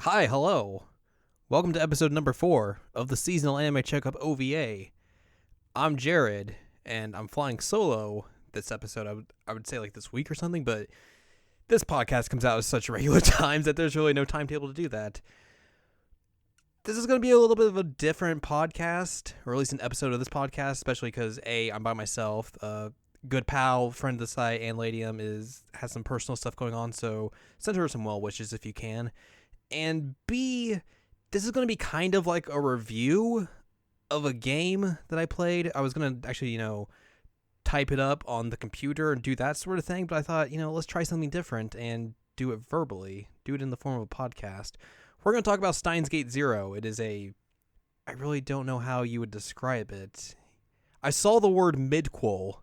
Hi, hello. Welcome to episode number 4 of the Seasonal Anime Checkup OVA. I'm Jared, and I'm flying solo this episode. I would say like this week or something, but this podcast comes out at such regular times that there's really no timetable to do that. This is going to be a little bit of a different podcast, or at least an episode of this podcast, especially because A, I'm by myself. Good pal, friend of the site, Ann Ladium has some personal stuff going on, so send her some well wishes if you can. And B, this is going to be kind of like a review of a game that I played. I was going to actually, type it up on the computer and do that sort of thing, but I thought, let's try something different and do it verbally, do it in the form of a podcast. We're going to talk about Steins Gate Zero. It is I really don't know how you would describe it. I saw the word midquel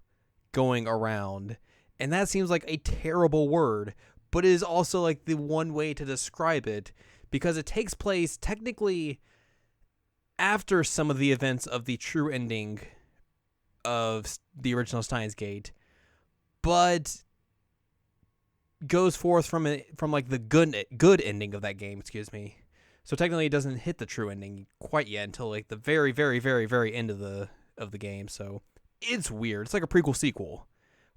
going around, and that seems like a terrible word, but it is also like the one way to describe it because it takes place technically after some of the events of the true ending of the original Steins Gate, but goes forth from like the good ending of that game, excuse me. So technically it doesn't hit the true ending quite yet until like the very, very, very, very end of the game. So it's weird. It's like a prequel sequel,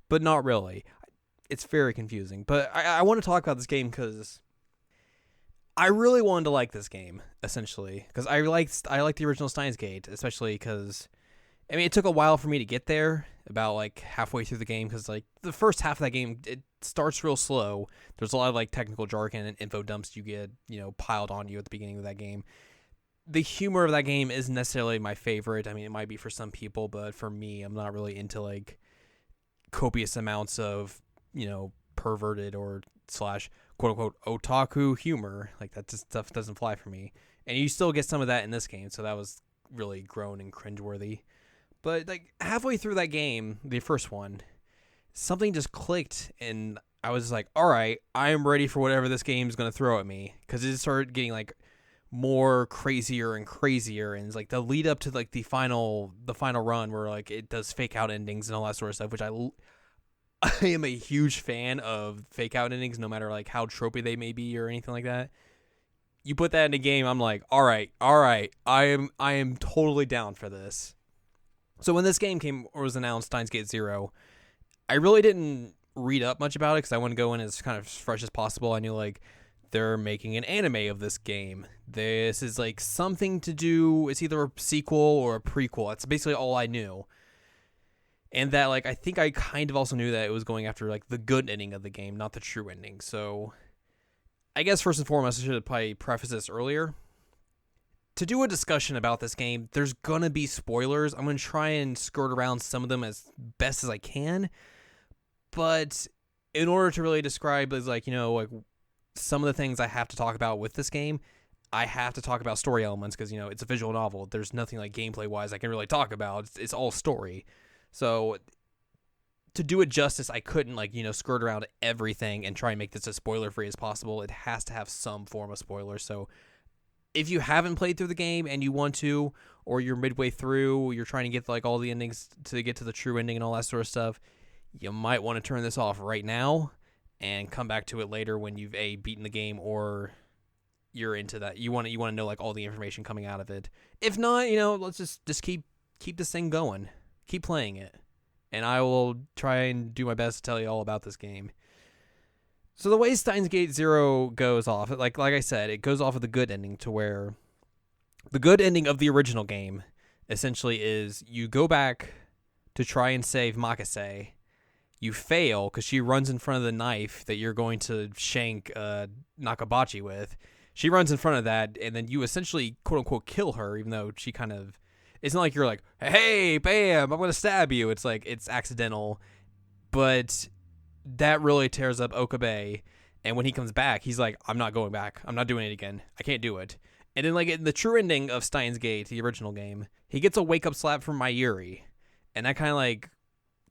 but not really. It's very confusing. But I want to talk about this game because I really wanted to like this game, essentially. Because I liked the original Steins Gate, especially because, it took a while for me to get there, about like halfway through the game, because like the first half of that game, it starts real slow. There's a lot of like technical jargon and info dumps you get, piled on you at the beginning of that game. The humor of that game isn't necessarily my favorite. It might be for some people, but for me, I'm not really into like copious amounts of perverted or / quote unquote otaku humor. Like that stuff doesn't fly for me. And you still get some of that in this game, so that was really grown and cringeworthy. But like halfway through that game, the first one, something just clicked, and I was just like, all right, I am ready for whatever this game is going to throw at me, because it started getting like more crazier and crazier, and it's like the lead up to like the final run where like it does fake out endings and all that sort of stuff, which I am a huge fan of fake out endings, no matter like how tropey they may be or anything like that. You put that in a game, I'm like, all right, I am totally down for this. So when this game was announced, Steins Gate Zero, I really didn't read up much about it because I wanted to go in as kind of fresh as possible. I knew like they're making an anime of this game. This is like something to do. It's either a sequel or a prequel. That's basically all I knew. And that, like, I think I kind of also knew that it was going after, like, the good ending of the game, not the true ending. So, I guess first and foremost, I should have probably prefaced this earlier. To do a discussion about this game, there's gonna be spoilers. I'm gonna try and skirt around some of them as best as I can. But in order to really describe, like some of the things I have to talk about with this game, I have to talk about story elements because, it's a visual novel. There's nothing, like, gameplay-wise I can really talk about. It's all story. So, to do it justice, I couldn't, skirt around everything and try and make this as spoiler-free as possible. It has to have some form of spoiler. So, if you haven't played through the game and you want to, or you're midway through, you're trying to get, like, all the endings to get to the true ending and all that sort of stuff, you might want to turn this off right now and come back to it later when you've, A, beaten the game, or you're into that. You want to know, like, all the information coming out of it. If not, let's just keep this thing going. Keep playing it, and I will try and do my best to tell you all about this game. So the way Steins Gate Zero goes off, like I said, it goes off of the good ending, to where the good ending of the original game essentially is you go back to try and save Makase. You fail because she runs in front of the knife that you're going to shank Nakabachi with. She runs in front of that, and then you essentially, quote-unquote, kill her, even though she kind of... It's not like you're like, hey, bam, I'm going to stab you. It's like, it's accidental. But that really tears up Okabe. And when he comes back, he's like, I'm not going back. I'm not doing it again. I can't do it. And then, like, in the true ending of Steins Gate, the original game, he gets a wake-up slap from Mayuri. And that kind of, like,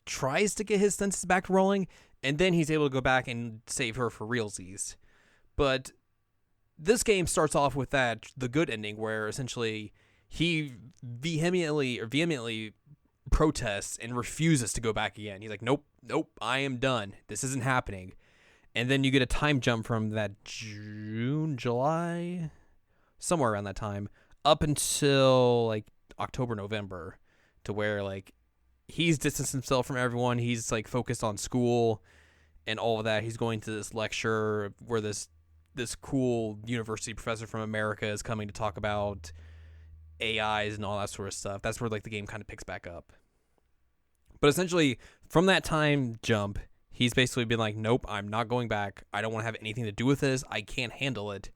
tries to get his senses back rolling. And then he's able to go back and save her for realsies. But this game starts off with the good ending, where essentially... he vehemently protests and refuses to go back again. He's like, nope, I am done. This isn't happening. And then you get a time jump from that July, somewhere around that time, up until like October, November, to where like he's distanced himself from everyone. He's like focused on school and all of that. He's going to this lecture where this cool university professor from America is coming to talk about AIs and all that sort of stuff. That's where like the game kind of picks back up. But essentially, from that time jump, he's basically been like, nope, I'm not going back. I don't want to have anything to do with this. I can't handle it.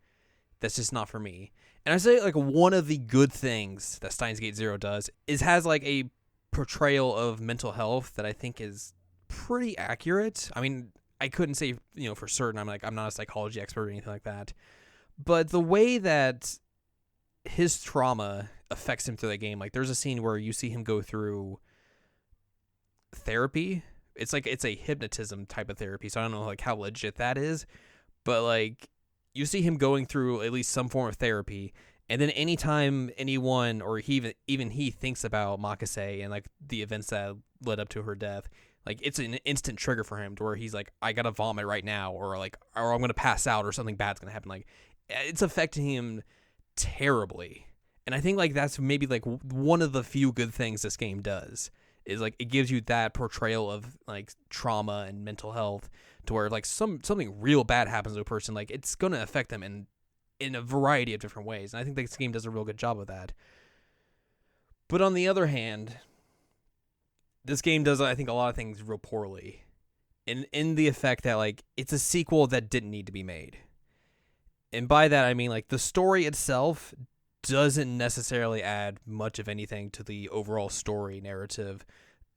That's just not for me. And I say like one of the good things that Steins Gate Zero does is has like a portrayal of mental health that I think is pretty accurate. I mean, I couldn't say, for certain. I'm not a psychology expert or anything like that. But the way that his trauma affects him through the game, like there's a scene where you see him go through therapy. It's like it's a hypnotism type of therapy, so I don't know like how legit that is, but like you see him going through at least some form of therapy, and then anytime anyone or even he thinks about Makase and like the events that led up to her death, like it's an instant trigger for him to where he's like, I gotta vomit right now, or I'm gonna pass out, or something bad's gonna happen. Like it's affecting him terribly, and I think like that's maybe like one of the few good things this game does. Is like it gives you that portrayal of like trauma and mental health to where like something real bad happens to a person, like it's gonna affect them in a variety of different ways. And I think this game does a real good job of that. But on the other hand, this game does I think a lot of things real poorly. In the effect that like it's a sequel that didn't need to be made. And by that I mean like the story itself doesn't necessarily add much of anything to the overall story narrative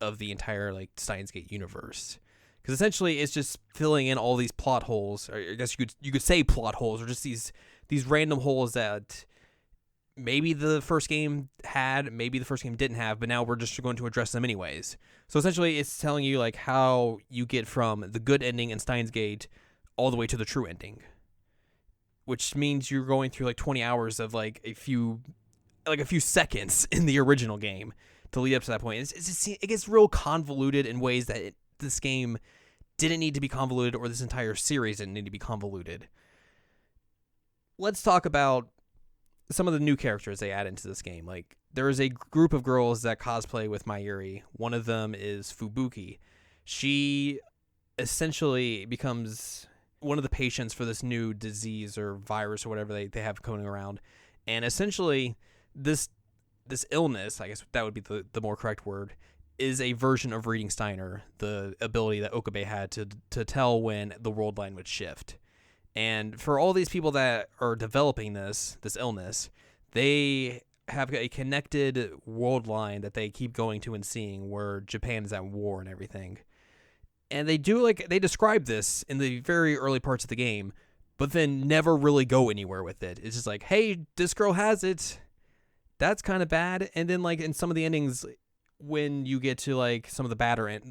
of the entire like Steins Gate universe, because essentially it's just filling in all these plot holes, or I guess you could say plot holes, or just these random holes that maybe the first game had, maybe the first game didn't have, but now we're just going to address them anyways. So essentially it's telling you like how you get from the good ending in Steins Gate all the way to the true ending, which means you're going through like 20 hours of like a few seconds in the original game to lead up to that point. It gets real convoluted in ways that this game didn't need to be convoluted, or this entire series didn't need to be convoluted. Let's talk about some of the new characters they add into this game. Like there is a group of girls that cosplay with Mayuri. One of them is Fubuki. She essentially becomes one of the patients for this new disease or virus or whatever they have going around. And essentially this illness, I guess that would be the more correct word, is a version of reading Steiner, the ability that Okabe had to tell when the world line would shift. And for all these people that are developing this illness, they have a connected world line that they keep going to and seeing where Japan is at war and everything. And they describe this in the very early parts of the game, but then never really go anywhere with it. It's just like, hey, this girl has it. That's kind of bad. And then like in some of the endings, when you get to like some of the bad endings,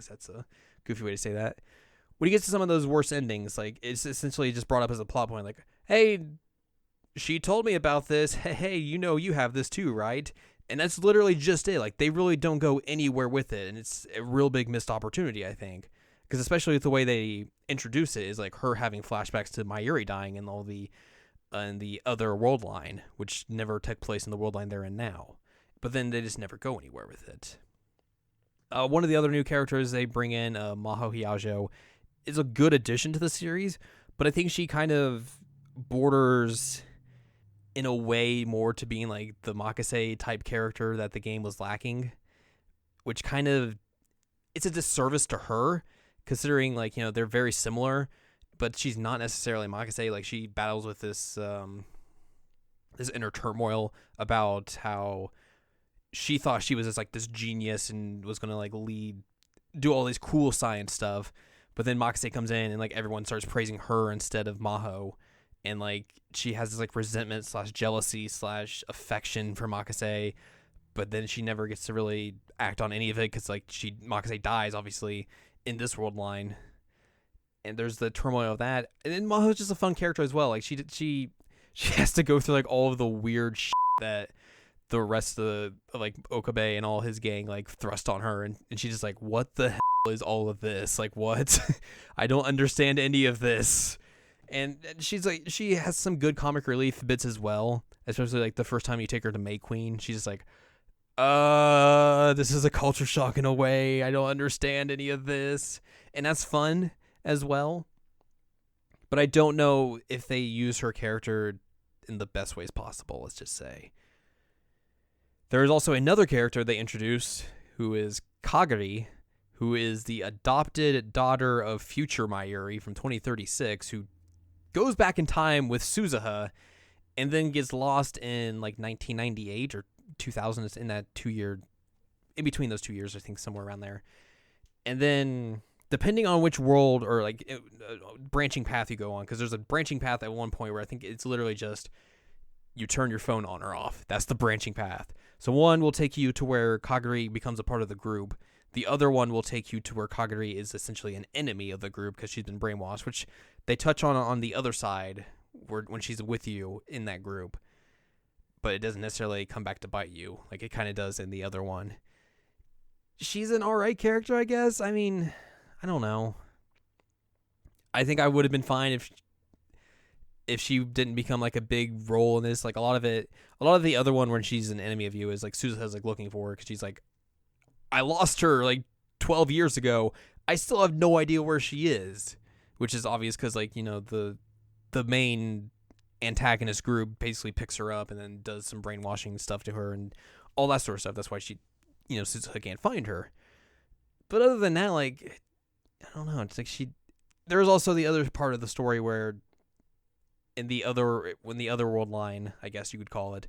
that's a goofy way to say that. When you get to some of those worse endings, like it's essentially just brought up as a plot point, like, hey, she told me about this. Hey, you have this too, right? And that's literally just it. Like, they really don't go anywhere with it. And it's a real big missed opportunity, I think. Because especially with the way they introduce it is like her having flashbacks to Mayuri dying and all the other world line, which never took place in the world line they're in now. But then they just never go anywhere with it. One of the other new characters they bring in, Maho Hyajo, is a good addition to the series. But I think she kind of borders in a way more to being like the Makase type character that the game was lacking, which kind of, it's a disservice to her considering like, they're very similar, but she's not necessarily Makase. Like she battles with this inner turmoil about how she thought she was just like this genius and was going to like do all this cool science stuff. But then Makase comes in and like everyone starts praising her instead of Maho. And like she has this like resentment / jealousy / affection for Makase, but then she never gets to really act on any of it because like Makase dies obviously in this world line, and there's the turmoil of that. And then Maho's just a fun character as well. Like she has to go through like all of the weird shit that the rest of the like Okabe and all his gang like thrust on her, and she's just like, what the hell is all of this? Like, what? I don't understand any of this. And she's like, she has some good comic relief bits as well, especially like the first time you take her to May Queen. She's just like, this is a culture shock in a way. I don't understand any of this. And that's fun as well. But I don't know if they use her character in the best ways possible, let's just say. There is also another character they introduced who is Kagari, who is the adopted daughter of future Mayuri from 2036, who goes back in time with Suzuha and then gets lost in like 1998 or 2000. It's in that 2 year, in between those 2 years, I think somewhere around there. And then depending on which world or like branching path you go on, because there's a branching path at one point where I think it's literally just you turn your phone on or off. That's the branching path. So one will take you to where Kagari becomes a part of the group. The other one will take you to where Kagari is essentially an enemy of the group because she's been brainwashed, which they touch on the other side when she's with you in that group. But it doesn't necessarily come back to bite you like it kind of does in the other one. She's an alright character, I guess. I mean, I don't know. I think I would have been fine if she didn't become like a big role in this. Like a lot of the other one when she's an enemy of you is like Suzuha's like looking for her because she's like, I lost her like 12 years ago. I still have no idea where she is, which is obvious because like, you know, the main antagonist group basically picks her up and then does some brainwashing stuff to her and all that sort of stuff. That's why she, you know, Suzuha can't find her. But other than that, like, I don't know. It's like there's also the other part of the story where when the other world line, I guess you could call it,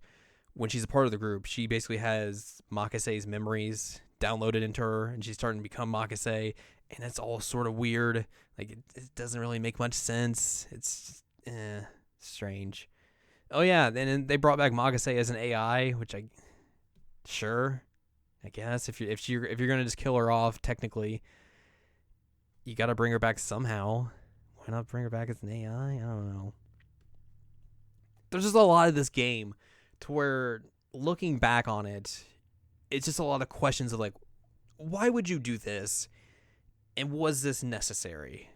when she's a part of the group, she basically has Makase's memories downloaded into her, and she's starting to become Makase, and it's all sort of weird. Like, it doesn't really make much sense. It's just, strange. Oh yeah, and they brought back Makase as an AI, which I guess if you're gonna just kill her off, technically, you got to bring her back somehow. Why not bring her back as an AI? I don't know. There's just a lot of this game to where looking back on it, it's just a lot of questions of like, why would you do this? And was this necessary?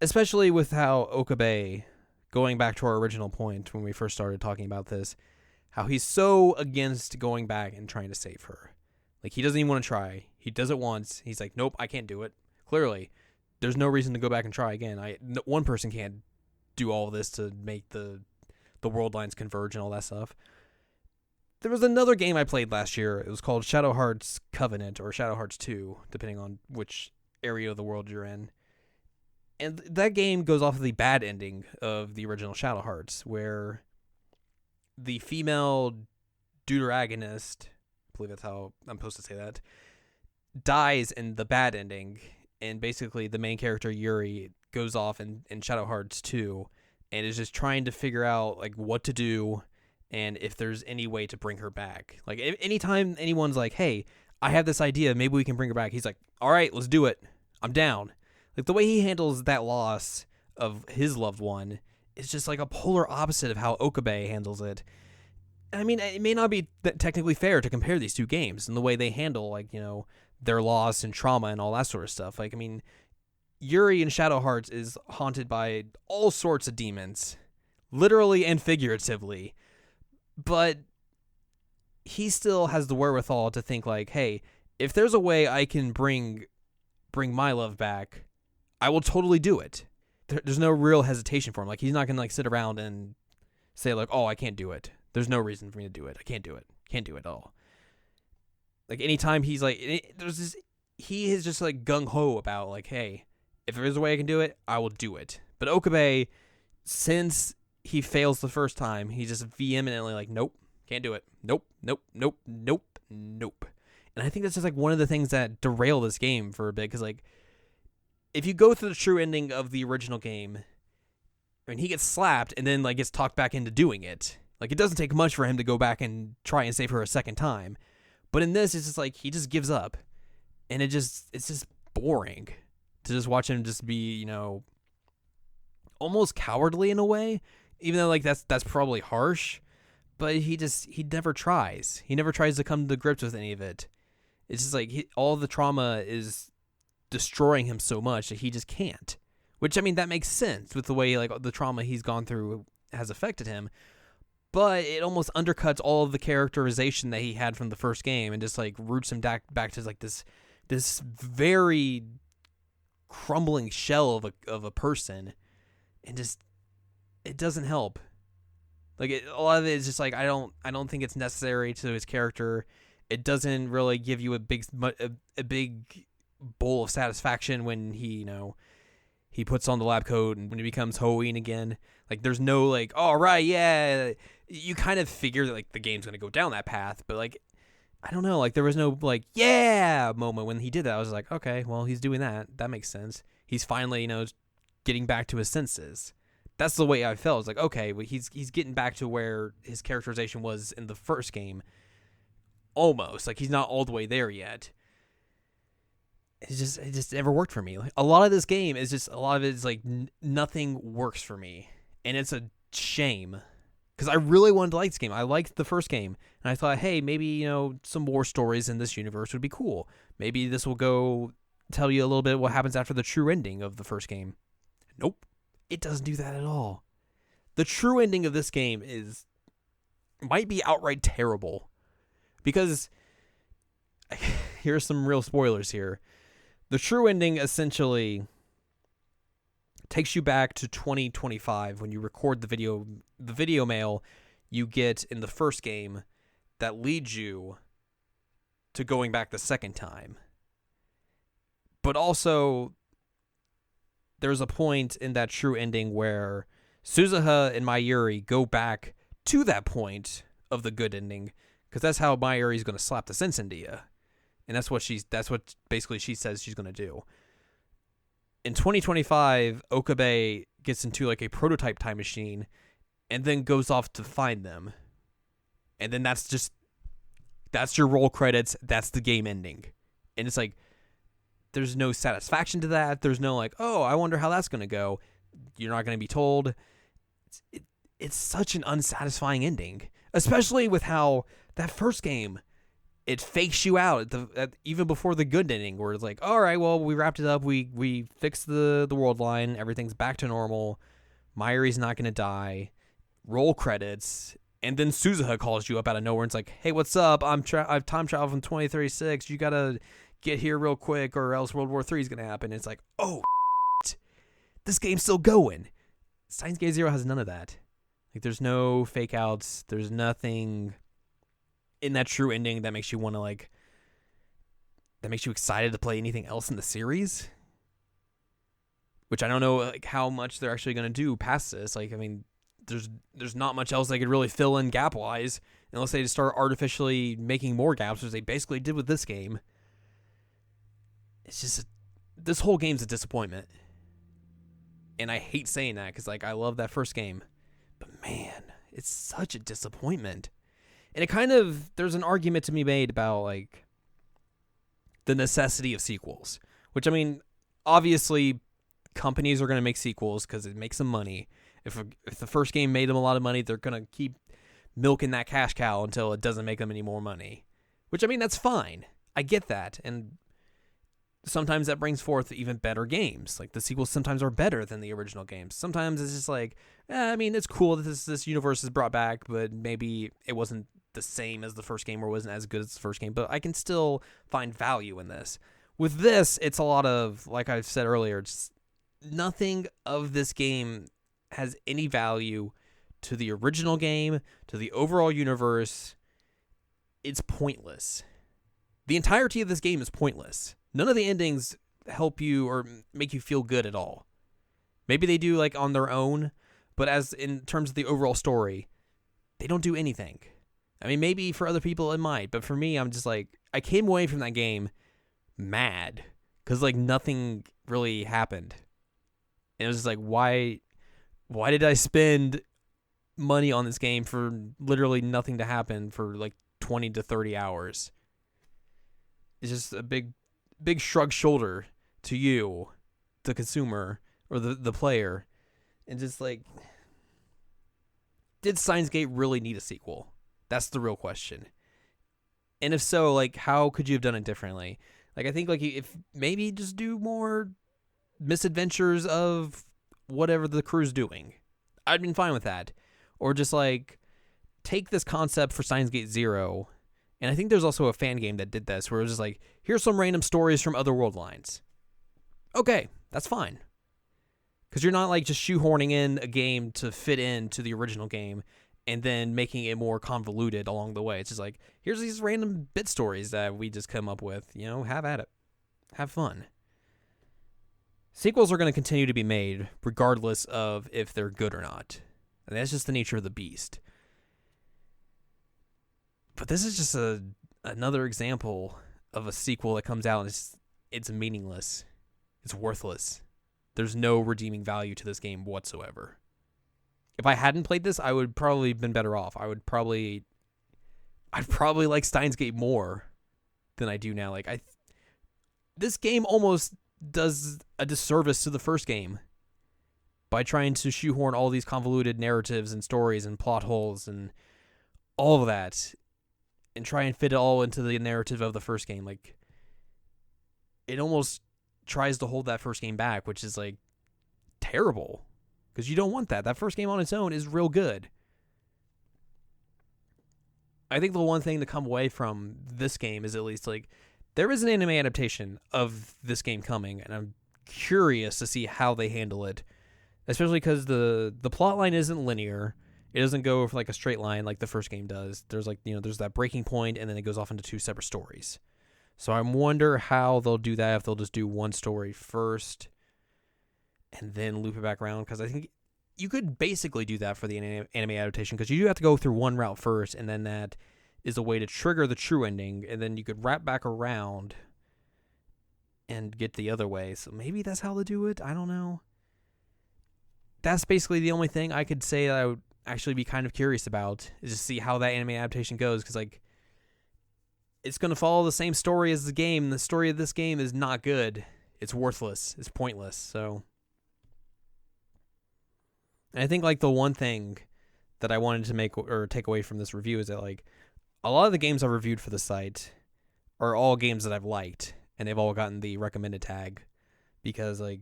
Especially with how Okabe, going back to our original point when we first started talking about this, how he's so against going back and trying to save her. Like, he doesn't even want to try. He does it once. He's like, nope, I can't do it. Clearly, there's no reason to go back and try again. One person can't do all this to make the world lines converge and all that stuff. There was another game I played last year. It was called Shadow Hearts Covenant or Shadow Hearts 2, depending on which area of the world you're in. And that game goes off of the bad ending of the original Shadow Hearts, where the female deuteragonist, I believe that's how I'm supposed to say that, dies in the bad ending, and basically the main character, Yuri, goes off in Shadow Hearts 2 and is just trying to figure out like what to do and if there's any way to bring her back. Like, anytime anyone's like, hey, I have this idea, maybe we can bring her back, he's like, all right, let's do it. I'm down. Like, the way he handles that loss of his loved one is just like a polar opposite of how Okabe handles it. I mean, it may not be technically fair to compare these two games and the way they handle, like, you know, their loss and trauma and all that sort of stuff. Like, I mean, Yuri in Shadow Hearts is haunted by all sorts of demons, literally and figuratively. But he still has the wherewithal to think like, hey, if there's a way I can bring my love back, I will totally do it. There's no real hesitation for him. Like, he's not going to like sit around and say like, oh, I can't do it. There's no reason for me to do it. I can't do it. Can't do it at all. Like, anytime he's like, he is just like gung-ho about like, hey, if there is a way I can do it, I will do it. But Okabe, since he fails the first time, he's just vehemently like, nope, can't do it. Nope, nope, nope, nope, nope. And I think that's just like one of the things that derail this game for a bit, because like, if you go through the true ending of the original game, I mean, he gets slapped and then like gets talked back into doing it. Like, it doesn't take much for him to go back and try and save her a second time. But in this, it's just like he just gives up, and it's just boring to just watch him just be, you know, almost cowardly in a way. Even though like that's probably harsh, but he never tries. He never tries to come to grips with any of it. It's just like all the trauma is destroying him so much that he just can't. Which, I mean, that makes sense with the way like the trauma he's gone through has affected him. But it almost undercuts all of the characterization that he had from the first game and just like roots him back to like this very crumbling shell of a person, and just it doesn't help. Like a lot of it is just like I don't think it's necessary to his character. It doesn't really give you a big bowl of satisfaction when he he puts on the lab coat and when he becomes Hoenn again. Like there's no like, all right, yeah, you kind of figure that like the game's gonna go down that path, but like I don't know, like there was no like yeah moment when he did that. I was like, okay, well he's doing that. That makes sense. He's finally getting back to his senses. That's the way I felt. It's like, okay, well, he's getting back to where his characterization was in the first game. Almost like he's not all the way there yet. It just never worked for me. Like, a lot of this game is just like nothing works for me, and it's a shame because I really wanted to like this game. I liked the first game, and I thought, hey, maybe some more stories in this universe would be cool. Maybe this will go tell you a little bit what happens after the true ending of the first game. Nope, it doesn't do that at all. The true ending of this game might be outright terrible, because here's some real spoilers here. The true ending essentially takes you back to 2025 when you record the video mail you get in the first game that leads you to going back the second time. But also, there's a point in that true ending where Suzuha and Mayuri go back to that point of the good ending, because that's how Mayuri's going to slap the sense into you. And that's what basically she says she's going to do. In 2025, Okabe gets into like a prototype time machine and then goes off to find them. And then that's your roll credits. That's the game ending. And it's like, there's no satisfaction to that. There's no like, oh, I wonder how that's going to go. You're not going to be told. It's such an unsatisfying ending, especially with how that first game, it fakes you out even before the good ending, where it's like, all right, well, we wrapped it up. We fixed the world line. Everything's back to normal. Mayuri's not going to die. Roll credits. And then Suzuha calls you up out of nowhere and it's like, hey, what's up? I've time traveled from 2036. You got to get here real quick or else World War III is going to happen. And it's like, oh, this game's still going. Steins Gate Zero has none of that. Like, there's no fake outs. There's nothing in that true ending that makes you want to that makes you excited to play anything else in the series. Which I don't know like how much they're actually going to do past this. Like, I mean, there's not much else they could really fill in gap wise unless they just start artificially making more gaps, which they basically did with this game. It's just this whole game's a disappointment. And I hate saying that because like I love that first game. But man, it's such a disappointment. And it kind of, there's an argument to be made about like the necessity of sequels, which I mean, obviously companies are going to make sequels because it makes them money. If the first game made them a lot of money, they're going to keep milking that cash cow until it doesn't make them any more money, which I mean, that's fine. I get that. And sometimes that brings forth even better games. Like the sequels sometimes are better than the original games. Sometimes it's just like, I mean, it's cool that this universe is brought back, but maybe it wasn't the same as the first game or wasn't as good as the first game, but I can still find value in this. With this, it's a lot of, like I've said earlier, just nothing of this game has any value to the original game, to the overall universe. It's pointless. The entirety of this game is pointless. None of the endings help you or make you feel good at all. Maybe they do like on their own, but as in terms of the overall story, they don't do anything. I mean, maybe for other people it might, but for me, I'm just like, I came away from that game mad because like nothing really happened. And it was just like, why did I spend money on this game for literally nothing to happen for like 20 to 30 hours? It's just a big shrug shoulder to you, the consumer or the player. And just like, did Steins Gate really need a sequel? That's the real question. And if so, like, how could you have done it differently? Like, I think, like, if maybe just do more misadventures of whatever the crew's doing. I'd been fine with that. Or just, like, take this concept for Steins Gate Zero, and I think there's also a fan game that did this, where it was just like, here's some random stories from other world lines. Okay, that's fine. Because you're not, like, just shoehorning in a game to fit into the original game, and then making it more convoluted along the way. It's just like, here's these random bit stories that we just come up with. You know, have at it. Have fun. Sequels are going to continue to be made, regardless of if they're good or not. And that's just the nature of the beast. But this is just another example of a sequel that comes out and it's meaningless. It's worthless. There's no redeeming value to this game whatsoever. If I hadn't played this, I would probably have been better off. I'd probably like Steins Gate more than I do now. Like, this game almost does a disservice to the first game by trying to shoehorn all these convoluted narratives and stories and plot holes and all of that and try and fit it all into the narrative of the first game. Like, it almost tries to hold that first game back, which is, like, terrible. Because you don't want that. That first game on its own is real good. I think the one thing to come away from this game is at least, like, there is an anime adaptation of this game coming, and I'm curious to see how they handle it. Especially because the plot line isn't linear. It doesn't go for, like, a straight line like the first game does. There's, like, you know, there's that breaking point, and then it goes off into two separate stories. So I wonder how they'll do that, if they'll just do one story first and then loop it back around, because I think you could basically do that for the anime adaptation, because you do have to go through one route first, and then that is a way to trigger the true ending, and then you could wrap back around and get the other way. So maybe that's how to do it. I don't know. That's basically the only thing I could say that I would actually be kind of curious about, is to see how that anime adaptation goes, because, like, it's going to follow the same story as the game. The story of this game is not good. It's worthless. It's pointless. So, and I think, like, the one thing that I wanted to make or take away from this review is that, like, a lot of the games I've reviewed for the site are all games that I've liked, and they've all gotten the recommended tag, because, like,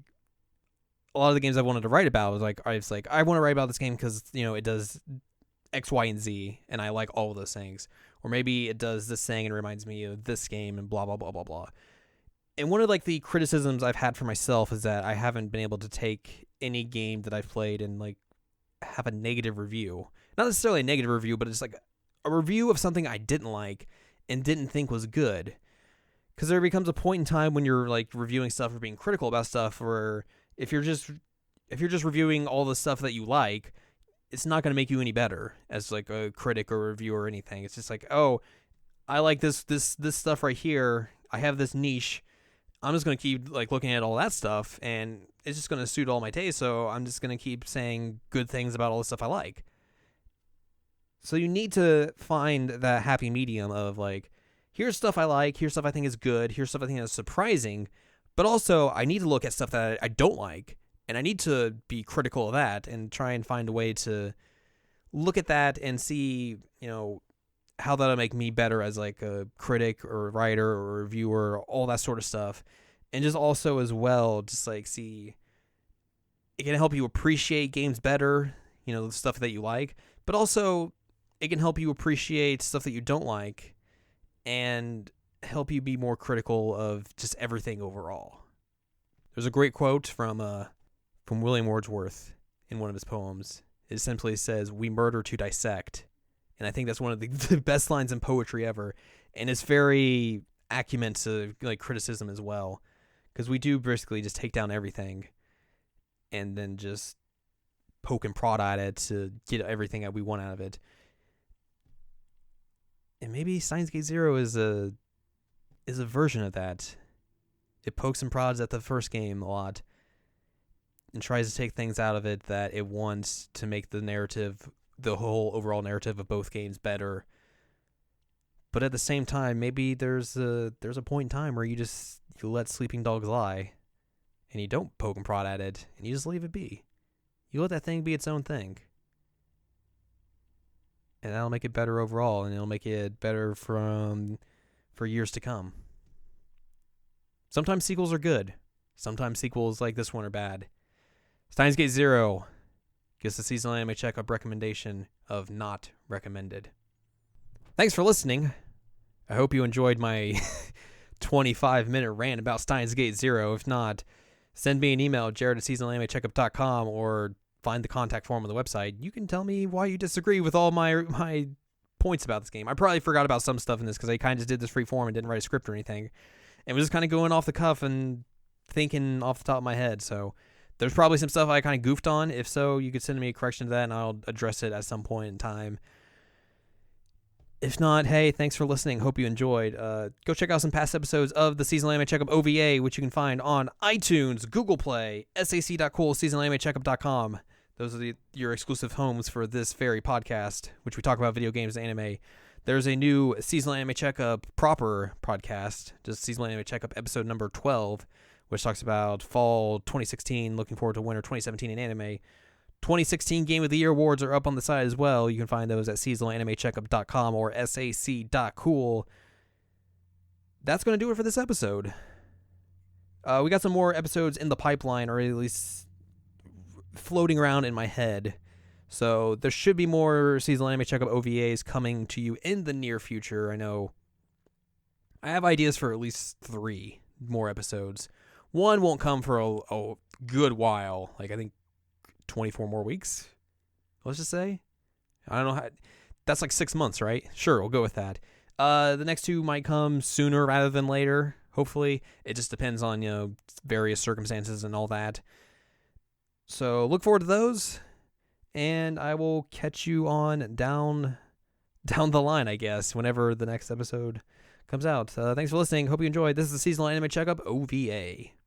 a lot of the games I wanted to write about was like, I want to write about this game because, you know, it does X, Y, and Z, and I like all of those things. Or maybe it does this thing and reminds me of this game and blah, blah, blah, blah, blah. And one of, like, the criticisms I've had for myself is that I haven't been able to take any game that I've played and, like, have a negative review. Not necessarily a negative review, but it's like a review of something I didn't like and didn't think was good. Because there becomes a point in time when you're, like, reviewing stuff or being critical about stuff where if you're just reviewing all the stuff that you like, it's not going to make you any better as, like, a critic or reviewer or anything. It's just like, oh, I like this stuff right here. I have this niche. I'm just going to keep, like, looking at all that stuff, and it's just going to suit all my taste, so I'm just going to keep saying good things about all the stuff I like. So you need to find that happy medium of, like, here's stuff I like, here's stuff I think is good, here's stuff I think is surprising, but also I need to look at stuff that I don't like, and I need to be critical of that and try and find a way to look at that and see, you know, how that'll make me better as, like, a critic or a writer or a reviewer, all that sort of stuff. And just also as well, just, like, see, it can help you appreciate games better, you know, the stuff that you like, but also it can help you appreciate stuff that you don't like and help you be more critical of just everything overall. There's a great quote from William Wordsworth in one of his poems. It simply says, "We murder to dissect." And I think that's one of the best lines in poetry ever. And it's very acumen to, like, criticism as well. Because we do basically just take down everything and then just poke and prod at it to get everything that we want out of it. And maybe Steins Gate Zero is a version of that. It pokes and prods at the first game a lot and tries to take things out of it that it wants to make the narrative, the whole overall narrative of both games, better. But at the same time, maybe there's a point in time where you let sleeping dogs lie and you don't poke and prod at it and you just leave it be. You let that thing be its own thing. and that'll make it better overall, and it'll make it better for years to come. Sometimes sequels are good. Sometimes sequels like this one are bad. Steins Gate Zero gives the Seasonal Anime Checkup recommendation of not recommended. Thanks for listening. I hope you enjoyed my 25-minute rant about Steins Gate Zero. If not, send me an email, jared@seasonalanimecheckup.com, or find the contact form on the website. You can tell me why you disagree with all my points about this game. I probably forgot about some stuff in this because I kind of just did this free form and didn't write a script or anything. And was just kind of going off the cuff and thinking off the top of my head. So there's probably some stuff I kind of goofed on. If so, you could send me a correction to that and I'll address it at some point in time. If not, hey, thanks for listening. Hope you enjoyed. Go check out some past episodes of the Seasonal Anime Checkup OVA, which you can find on iTunes, Google Play, sac.cool, seasonalanimecheckup.com. Those are your exclusive homes for this very podcast, which we talk about video games and anime. There's a new Seasonal Anime Checkup proper podcast, just Seasonal Anime Checkup episode number 12, which talks about fall 2016, looking forward to winter 2017 in anime. 2016 Game of the Year awards are up on the site as well. You can find those at seasonalanimecheckup.com or sac.cool. That's going to do it for this episode. We got some more episodes in the pipeline, or at least floating around in my head. So there should be more Seasonal Anime Checkup OVAs coming to you in the near future. I know I have ideas for at least 3 more episodes. One won't come for a good while. Like, I think 24 more weeks, let's just say. I don't know how. That's like 6 months, right? Sure, we'll go with that. The next 2 might come sooner rather than later, hopefully. It just depends on, various circumstances and all that. So look forward to those, and I will catch you on down the line, I guess, whenever the next episode comes out. Thanks for listening. Hope you enjoyed. This is the Seasonal Anime Checkup OVA.